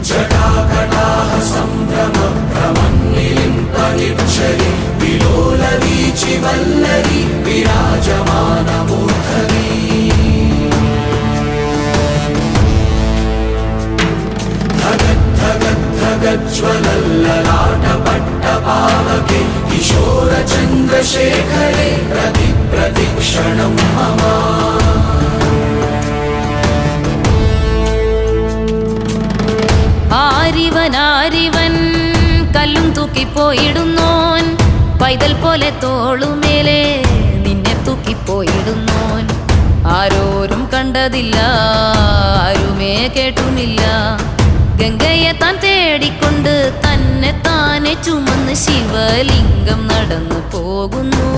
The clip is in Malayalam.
ജടാകടാഹ സംഭ്രമഭ്രമന്നിലിംപനിക്ഷരി വിലോലവീചി വല്ലരി വിരാജമാനമൂർധനി ജ്വലല്ലലാടപട്ടപാവകേ കിശോരചന്ദ്രശേഖരേ പ്രതിക്ഷണം മമ ആരിവൻ കല്ലും തൂക്കിപ്പോയിടുന്നോൻ പൈതൽ പോലെ തോളുമേലെ നിന്നെ തൂക്കിപ്പോയിടുന്നോൻ ആരോരും കണ്ടതില്ല ആരുമേ കേട്ടുമില്ല ഗംഗയെ താൻ തേടിക്കൊണ്ട് തന്നെ താനെ ചുമന്ന് ശിവലിംഗം നടന്നു പോകുന്നു